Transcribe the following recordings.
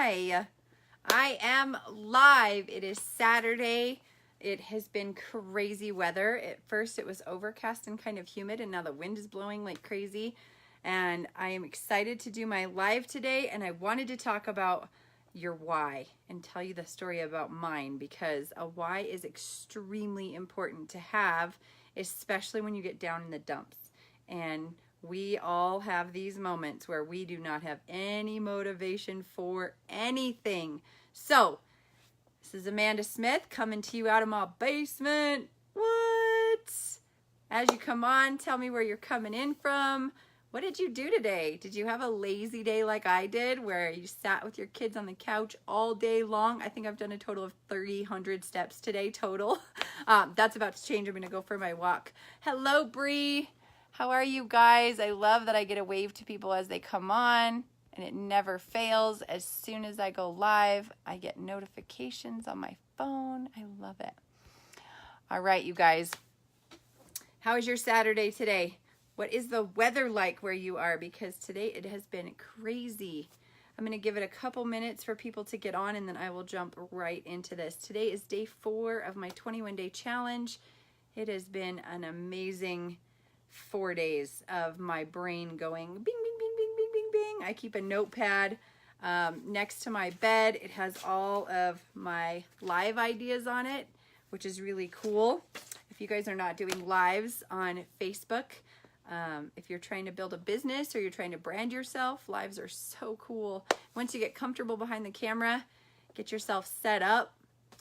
Hi, I am live. It is Saturday. It has been crazy weather. At first it was overcast and kind of humid, and now the wind is blowing like crazy. And I am excited to do my live today, and I wanted to talk about your why and tell you the story about mine, because a why is extremely important to have, especially when you get down in the dumps. And we all have these moments where we do not have any motivation for anything. So, this is Amanda Smith coming to you out of my basement. What? As you come on, tell me where you're coming in from. What did you do today? Did you have a lazy day like I did, where you sat with your kids on the couch all day long? I think I've done a total of 300 steps today total. That's about to change. I'm going to go for my walk. Hello, Bree. How are you guys? I love that I get to wave to people as they come on, and it never fails. As soon as I go live, I get notifications on my phone. I love it. All right, you guys. How is your Saturday today? What is the weather like where you are? Because today it has been crazy. I'm going to give it a couple minutes for people to get on, and then I will jump right into this. Today is day 4 of my 21-day challenge. It has been an amazing 4 days of my brain going bing, bing, bing, bing, bing, bing, bing. I keep a notepad next to my bed. It has all of my live ideas on it, which is really cool. If you guys are not doing lives on Facebook, if you're trying to build a business or you're trying to brand yourself, lives are so cool. Once you get comfortable behind the camera, get yourself set up.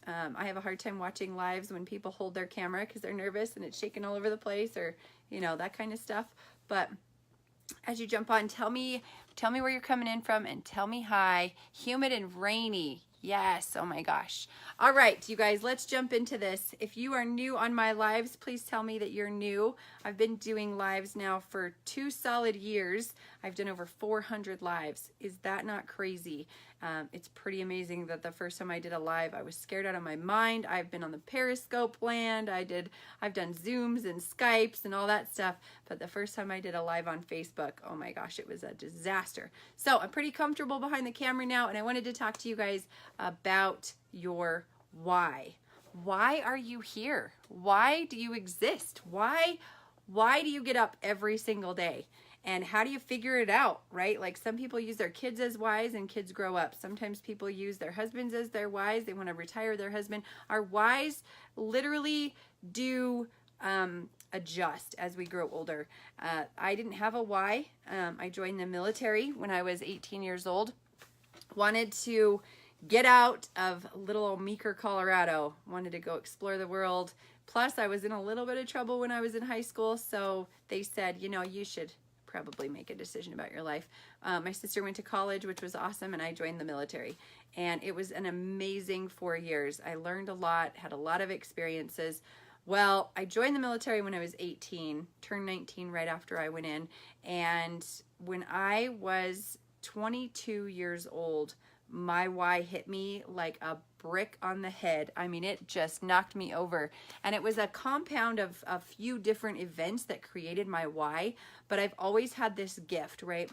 I have a hard time watching lives when people hold their camera because they're nervous and it's shaking all over the place, or you know, that kind of stuff. But as you jump on, tell me where you're coming in from, and tell me hi. Humid and rainy. Yes, oh my gosh. All right, you guys, let's jump into this. If you are new on my lives, please tell me that you're new. I've been doing lives now for 2 solid years. I've done over 400 lives. Is that not crazy? It's pretty amazing that the first time I did a live, I was scared out of my mind. I've been on the Periscope land. I've done Zooms and Skypes and all that stuff. But the first time I did a live on Facebook, oh my gosh, it was a disaster. So I'm pretty comfortable behind the camera now, and I wanted to talk to you guys about your why. Why are you here? Why do you exist? Why do you get up every single day? And how do you figure it out, right? Like, some people use their kids as whys and kids grow up. Sometimes people use their husbands as their whys. They want to retire their husband. Our whys literally do adjust as we grow older. I didn't have a why. I joined the military when I was 18 years old. Wanted to get out of little old Meeker, Colorado. Wanted to go explore the world. Plus, I was in a little bit of trouble when I was in high school, so they said, you know, you should probably make a decision about your life. My sister went to college, which was awesome, and I joined the military. And it was an amazing 4 years. I learned a lot, had a lot of experiences. Well, I joined the military when I was 18, turned 19 right after I went in. And when I was 22 years old, my why hit me like a brick on the head. I mean, it just knocked me over. And it was a compound of a few different events that created my why. But I've always had this gift, right?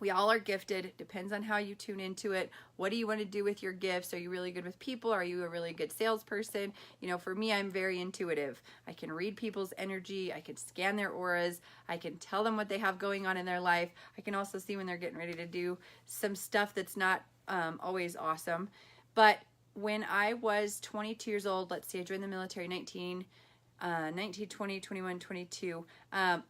We all are gifted. It depends on how you tune into it. What do you want to do with your gifts? Are you really good with people? Are you a really good salesperson? You know, for me, I'm very intuitive. I can read people's energy. I can scan their auras. I can tell them what they have going on in their life. I can also see when they're getting ready to do some stuff that's not always awesome. But when I was 22 years old, let's see, I joined the military 19, 20, 21, 22. I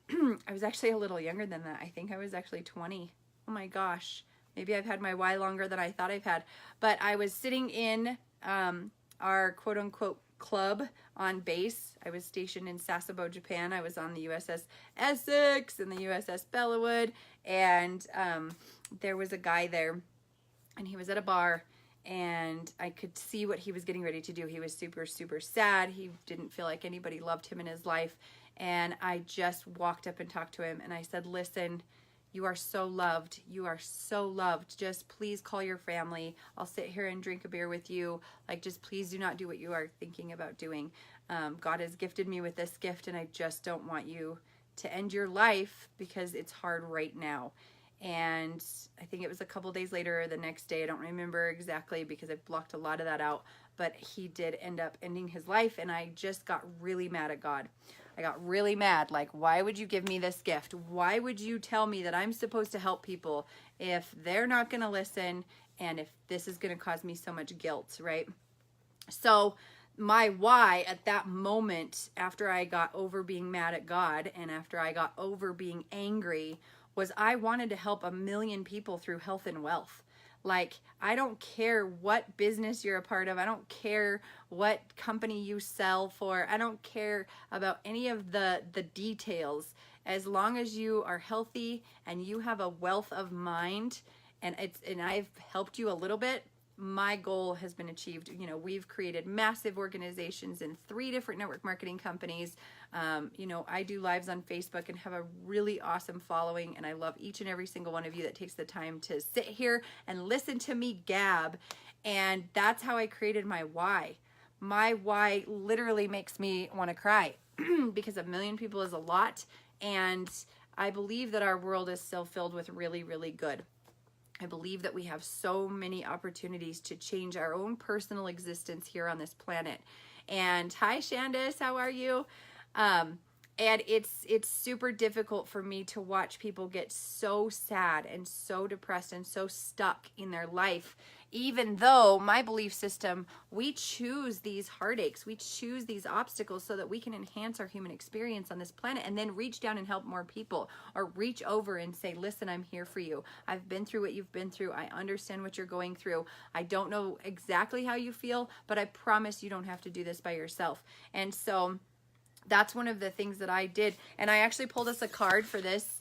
was actually a little younger than that. I think I was actually 20. Oh my gosh. Maybe I've had my why longer than I thought I've had. But I was sitting in our quote unquote club on base. I was stationed in Sasebo, Japan. I was on the USS Essex and the USS Bellawood. And there was a guy there, and he was at a bar, and I could see what he was getting ready to do. He was super, super sad. He didn't feel like anybody loved him in his life. And I just walked up and talked to him, and I said, listen, you are so loved. You are so loved. Just please call your family. I'll sit here and drink a beer with you. Like, just please do not do what you are thinking about doing. God has gifted me with this gift, and I just don't want you to end your life because it's hard right now. And I think it was a couple days later or the next day, I don't remember exactly because I've blocked a lot of that out, but he did end up ending his life, and I just got really mad at God. I got really mad, like, why would you give me this gift? Why would you tell me that I'm supposed to help people if they're not going to listen, and if this is going to cause me so much guilt, right? So my why at that moment, after I got over being mad at God and after I got over being angry, was I wanted to help 1 million people through health and wealth. Like, I don't care what business you're a part of. I don't care what company you sell for. I don't care about any of the details. As long as you are healthy and you have a wealth of mind, and I've helped you a little bit, my goal has been achieved. You know, we've created massive organizations in 3 different network marketing companies. You know, I do lives on Facebook and have a really awesome following, and I love each and every single one of you that takes the time to sit here and listen to me gab. And that's how I created my why. My why literally makes me want to cry because 1 million people is a lot, and I believe that our world is still filled with really, really good. I believe that we have so many opportunities to change our own personal existence here on this planet. And hi, Shandis, how are you? And it's super difficult for me to watch people get so sad and so depressed and so stuck in their life, even though my belief system, we choose these heartaches, we choose these obstacles so that we can enhance our human experience on this planet and then reach down and help more people, or reach over and say, listen, I'm here for you. I've been through what you've been through. I understand what you're going through. I don't know exactly how you feel, but I promise you don't have to do this by yourself. And so that's one of the things that I did. And I actually pulled us a card for this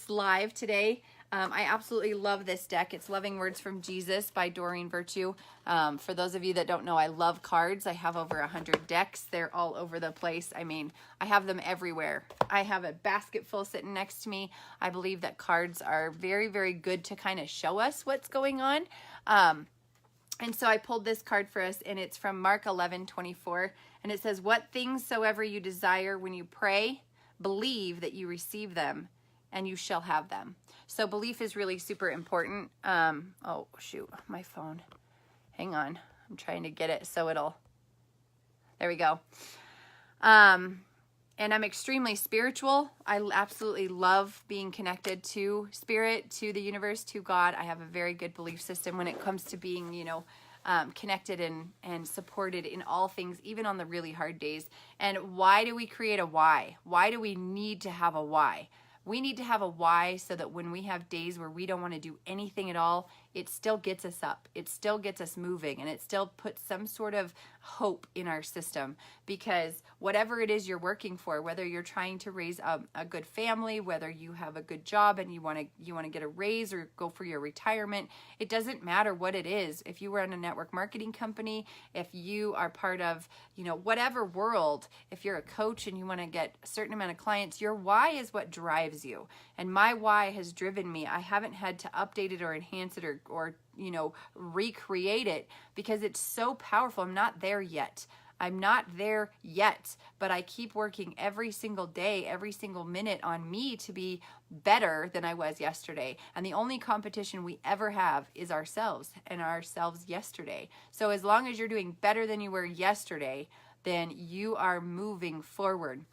live today. I absolutely love this deck. It's Loving Words from Jesus by Doreen Virtue. For those of you that don't know, I love cards. I have over 100 decks. They're all over the place. I mean, I have them everywhere. I have a basket full sitting next to me. I believe that cards are very, very good to kind of show us what's going on. And so I pulled this card for us, and it's from Mark 11:24. And it says, what things soever you desire when you pray, believe that you receive them, and you shall have them. So belief is really super important. Oh, shoot, my phone. Hang on. I'm trying to get it so it'll... There we go. And I'm extremely spiritual. I absolutely love being connected to spirit, to the universe, to God. I have a very good belief system when it comes to being, you know, connected and supported in all things, even on the really hard days. And why do we create a why? Why do we need to have a why? We need to have a why so that when we have days where we don't want to do anything at all, it still gets us up. It still gets us moving, and it still puts some sort of hope in our system. Because whatever it is you're working for, whether you're trying to raise a good family, whether you have a good job and you want to get a raise or go for your retirement, it doesn't matter what it is. If you were in a network marketing company, if you are part of, you know, whatever world, if you're a coach and you want to get a certain amount of clients, your why is what drives you. And my why has driven me. I haven't had to update it or enhance it or you know, recreate it because it's so powerful. I'm not there yet. I'm not there yet, but I keep working every single day, every single minute on me to be better than I was yesterday. And the only competition we ever have is ourselves and ourselves yesterday. So as long as you're doing better than you were yesterday, then you are moving forward.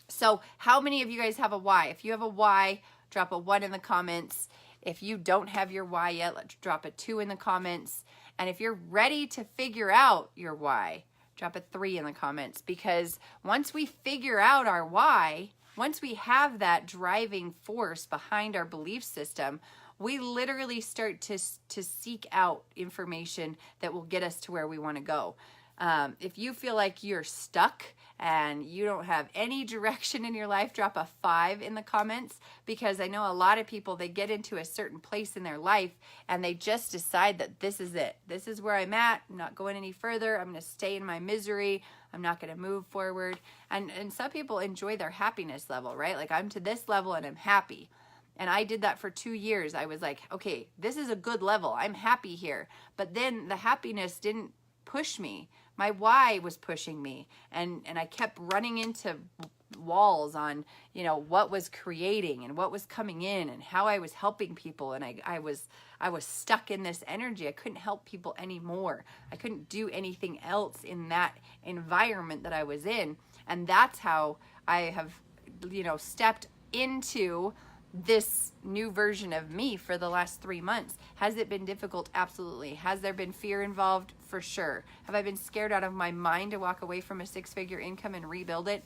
So how many of you guys have a why? If you have a why, drop a 1 in the comments. If you don't have your why yet, let's drop a 2 in the comments. And if you're ready to figure out your why, drop a 3 in the comments. Because once we figure out our why, once we have that driving force behind our belief system, we literally start to seek out information that will get us to where we want to go. If you feel like you're stuck and you don't have any direction in your life, drop a 5 in the comments, because I know a lot of people, they get into a certain place in their life and they just decide that this is it. This is where I'm at. I'm not going any further. I'm going to stay in my misery. I'm not going to move forward. And some people enjoy their happiness level, right? Like, I'm to this level and I'm happy. And I did that for 2 years. I was like, okay, this is a good level. I'm happy here. But then the happiness didn't push me. My why was pushing me, and I kept running into walls on, what was creating and what was coming in and how I was helping people. And I was stuck in this energy. I couldn't help people anymore. I couldn't do anything else in that environment that I was in. And that's how I have, stepped into this new version of me for the last 3 months. Has it been difficult? Absolutely. Has there been fear involved? For sure. Have I been scared out of my mind to walk away from a 6-figure income and rebuild it?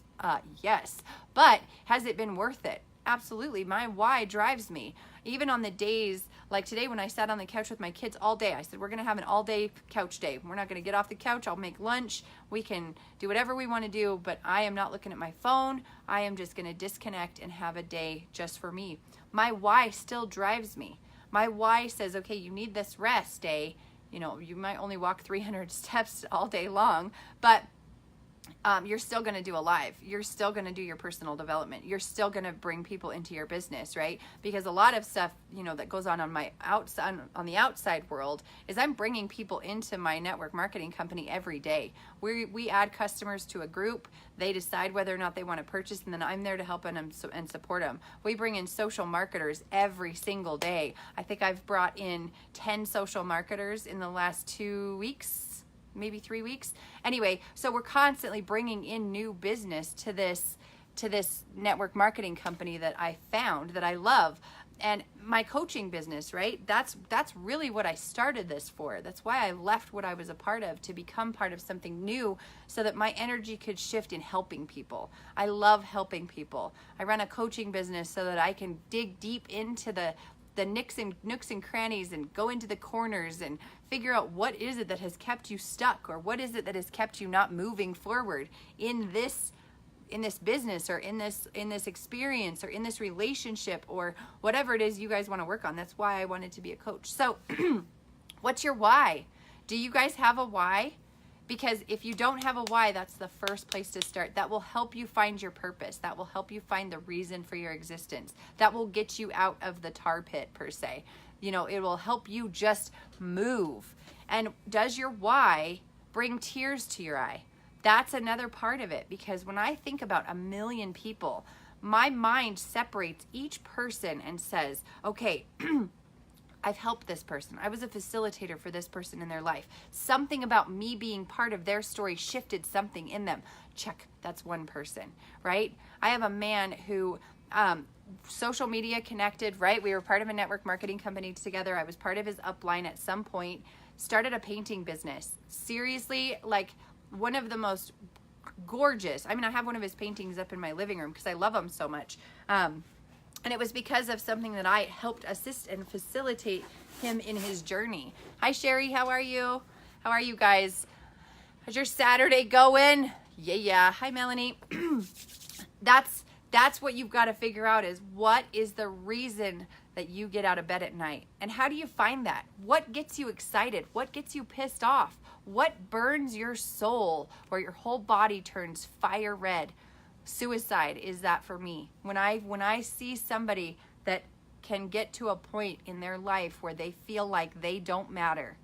Yes. But has it been worth it? Absolutely. My why drives me. Even on the days like today when I sat on the couch with my kids all day, I said, we're going to have an all day couch day. We're not going to get off the couch. I'll make lunch. We can do whatever we want to do, but I am not looking at my phone. I am just going to disconnect and have a day just for me. My why still drives me. My why says, okay, you need this rest day. You might only walk 300 steps all day long, but you're still going to do a live. You're still going to do your personal development. You're still going to bring people into your business, right? Because a lot of stuff, that goes on my outside, on the outside world, is I'm bringing people into my network marketing company every day. We add customers to a group. They decide whether or not they want to purchase, and then I'm there to help them and support them. We bring in social marketers every single day. I think I've brought in 10 social marketers in the last 2 weeks, maybe 3 weeks. Anyway, so we're constantly bringing in new business to this network marketing company that I found that I love. And my coaching business, right? That's really what I started this for. That's why I left what I was a part of to become part of something new, so that my energy could shift in helping people. I love helping people. I run a coaching business so that I can dig deep into the nooks and crannies and go into the corners and figure out what is it that has kept you stuck, or what is it that has kept you not moving forward in this business, or in this experience, or in this relationship, or whatever it is you guys want to work on. That's why I wanted to be a coach. So what's your why? Do you guys have a why? Because if you don't have a why, that's the first place to start. That will help you find your purpose. That will help you find the reason for your existence. That will get you out of the tar pit, per se. It will help you just move. And does your why bring tears to your eye? That's another part of it, because when I think about 1 million people, my mind separates each person and says, okay, I've helped this person. I was a facilitator for this person in their life. Something about me being part of their story shifted something in them. Check, that's one person, right? I have a man who, social media connected, right? We were part of a network marketing company together. I was part of his upline at some point, started a painting business. Seriously, like one of the most gorgeous. I have one of his paintings up in my living room because I love him so much. And it was because of something that I helped assist and facilitate him in his journey. Hi, Sherry. How are you? How are you guys? How's your Saturday going? Yeah. Hi, Melanie. That's what you've got to figure out, is what is the reason that you get out of bed at night? And how do you find that? What gets you excited? What gets you pissed off? What burns your soul where your whole body turns fire red? Suicide is that for me. When I see somebody that can get to a point in their life where they feel like they don't matter,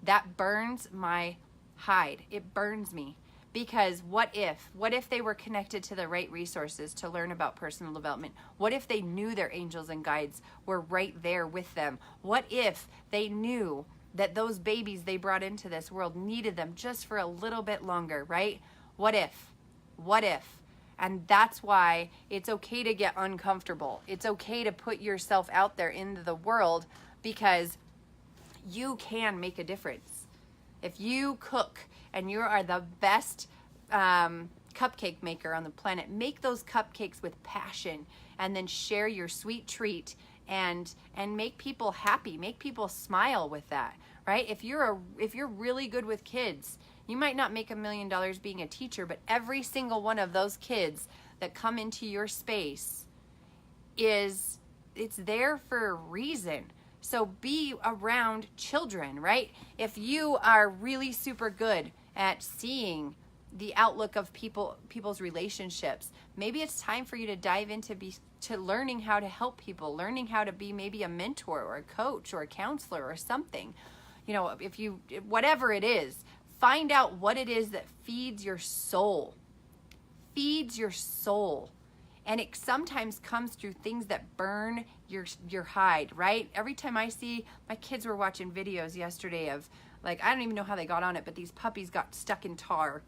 that burns my hide. It burns me. Because what if they were connected to the right resources to learn about personal development? What if they knew their angels and guides were right there with them? What if they knew that those babies they brought into this world needed them just for a little bit longer, right? What if? And that's why it's okay to get uncomfortable. It's okay to put yourself out there into the world, because you can make a difference. If you cook and you are the best cupcake maker on the planet, make those cupcakes with passion, and then share your sweet treat and make people happy, make people smile with that, right? If you're really good with kids, you might not make $1 million being a teacher, but every single one of those kids that come into your space it's there for a reason. So be around children, right? If you are really super good at seeing the outlook of people's relationships, maybe it's time for you to dive into learning how to help people, learning how to be maybe a mentor or a coach or a counselor or something. Whatever it is, find out what it is that feeds your soul. feeds your soul. And it sometimes comes through things that burn your hide, right? Every time I see, my kids were watching videos yesterday of, like, I don't even know how they got on it, but these puppies got stuck in tar.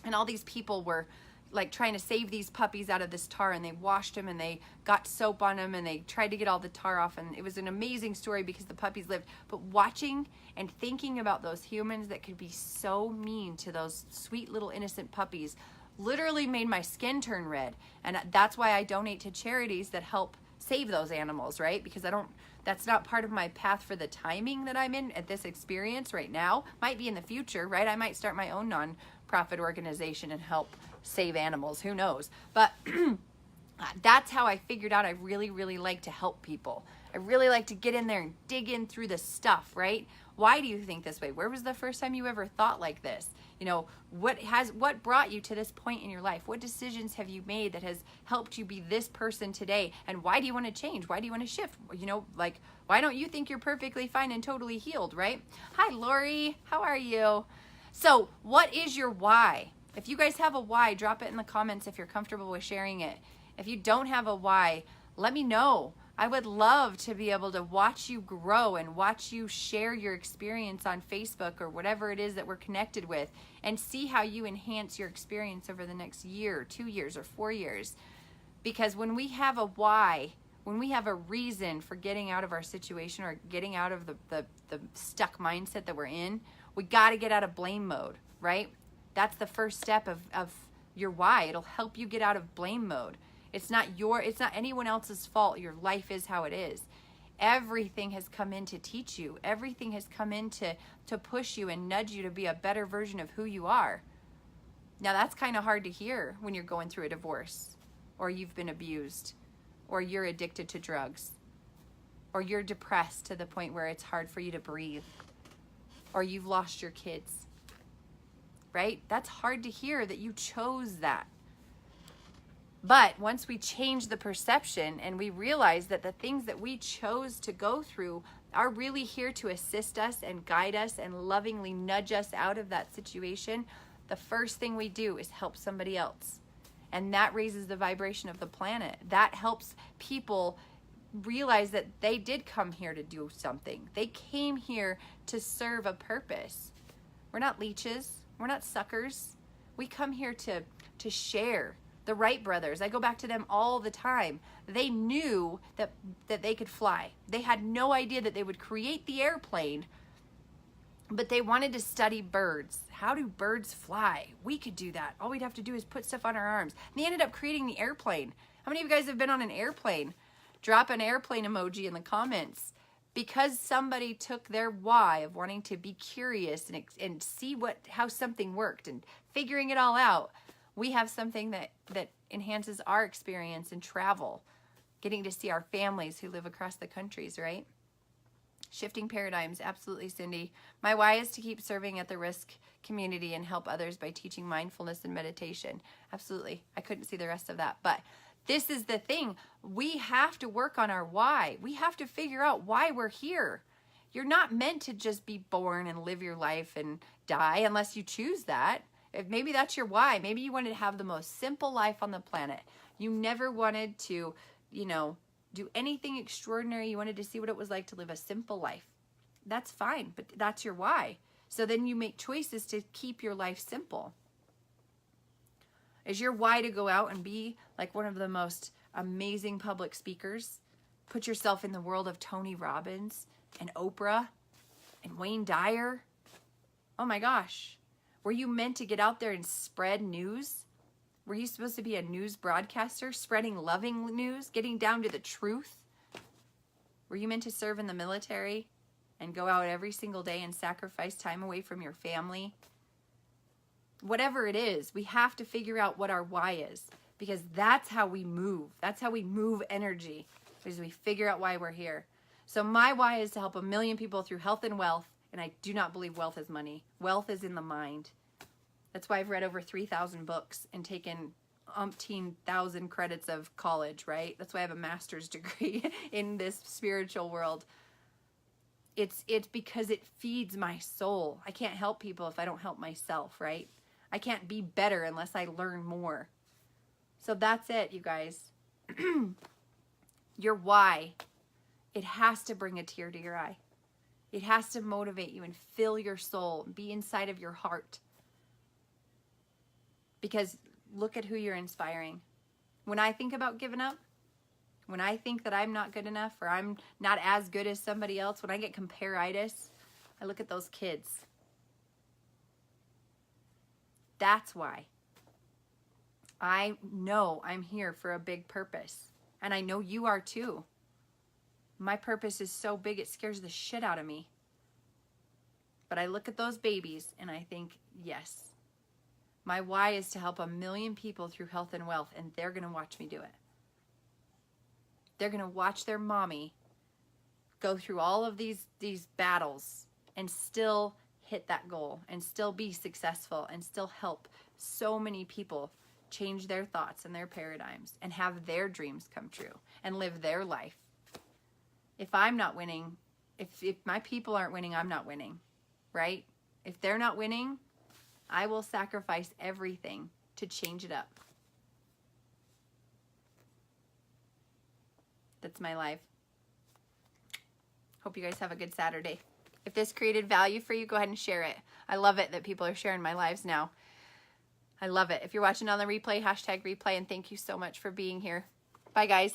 And all these people were like trying to save these puppies out of this tar, and they washed them and they got soap on them and they tried to get all the tar off, and it was an amazing story because the puppies lived. But watching and thinking about those humans that could be so mean to those sweet little innocent puppies literally made my skin turn red. And that's why I donate to charities that help save those animals, right? Because that's not part of my path for the timing that I'm in at this experience right now. Might be in the future, right? I might start my own non-profit organization and help save animals, who knows? But that's how I figured out I really, really like to help people. I really like to get in there and dig in through the stuff, right? Why do you think this way? Where was the first time you ever thought like this? You know, what brought you to this point in your life? What decisions have you made that has helped you be this person today? And why do you want to change? Why do you want to shift? You know, like, why don't you think you're perfectly fine and totally healed, right? Hi, Lori. How are you? So what is your why? If you guys have a why, drop it in the comments if you're comfortable with sharing it. If you don't have a why, let me know. I would love to be able to watch you grow and watch you share your experience on Facebook or whatever it is that we're connected with, and see how you enhance your experience over the next year, 2 years, or 4 years. Because when we have a why, when we have a reason for getting out of our situation or getting out of the stuck mindset that we're in, we got to get out of blame mode, right? That's the first step of your why. It'll help you get out of blame mode. It's not anyone else's fault. Your life is how it is. Everything has come in to teach you. Everything has come in to push you and nudge you to be a better version of who you are. Now that's kind of hard to hear when you're going through a divorce, or you've been abused, or you're addicted to drugs, or you're depressed to the point where it's hard for you to breathe, or you've lost your kids, right? That's hard to hear that you chose that. But once we change the perception and we realize that the things that we chose to go through are really here to assist us and guide us and lovingly nudge us out of that situation, the first thing we do is help somebody else. And that raises the vibration of the planet. That helps people realize that they did come here to do something. They came here to serve a purpose. We're not leeches. We're not suckers. We come here to share. The Wright brothers, I go back to them all the time. They knew that they could fly. They had no idea that they would create the airplane, but they wanted to study birds. How do birds fly? We could do that. All we'd have to do is put stuff on our arms. And they ended up creating the airplane. How many of you guys have been on an airplane? Drop an airplane emoji in the comments. Because somebody took their why of wanting to be curious and see how something worked and figuring it all out. We have something that enhances our experience in travel, getting to see our families who live across the countries, right? Shifting paradigms, absolutely, Cindy. My why is to keep serving at the risk community and help others by teaching mindfulness and meditation. Absolutely. I couldn't see the rest of that. But this is the thing. We have to work on our why. We have to figure out why we're here. You're not meant to just be born and live your life and die unless you choose that. If maybe that's your why. Maybe you wanted to have the most simple life on the planet. You never wanted to, do anything extraordinary. You wanted to see what it was like to live a simple life. That's fine, but that's your why. So then you make choices to keep your life simple. Is your why to go out and be like one of the most amazing public speakers? Put yourself in the world of Tony Robbins and Oprah and Wayne Dyer? Oh my gosh. Were you meant to get out there and spread news? Were you supposed to be a news broadcaster, spreading loving news, getting down to the truth? Were you meant to serve in the military and go out every single day and sacrifice time away from your family? Whatever it is, we have to figure out what our why is, because that's how we move. That's how we move energy, is we figure out why we're here. So my why is to help 1 million people through health and wealth. And I do not believe wealth is money. Wealth is in the mind. That's why I've read over 3,000 books and taken umpteen thousand credits of college, right? That's why I have a master's degree in this spiritual world. It's because it feeds my soul. I can't help people if I don't help myself, right? I can't be better unless I learn more. So that's it, you guys. Your why, it has to bring a tear to your eye. It has to motivate you and fill your soul, be inside of your heart. Because look at who you're inspiring. When I think about giving up, when I think that I'm not good enough or I'm not as good as somebody else, when I get compare-itis, I look at those kids. That's why. I know I'm here for a big purpose. And I know you are too. My purpose is so big it scares the shit out of me. But I look at those babies and I think, yes, my why is to help 1 million people through health and wealth, and they're going to watch me do it. They're going to watch their mommy go through all of these battles and still hit that goal and still be successful and still help so many people change their thoughts and their paradigms and have their dreams come true and live their life. If I'm not winning, if my people aren't winning, I'm not winning, right? If they're not winning, I will sacrifice everything to change it up. That's my life. Hope you guys have a good Saturday. If this created value for you, go ahead and share it. I love it that people are sharing my lives now. I love it. If you're watching on the replay, hashtag replay, and thank you so much for being here. Bye, guys.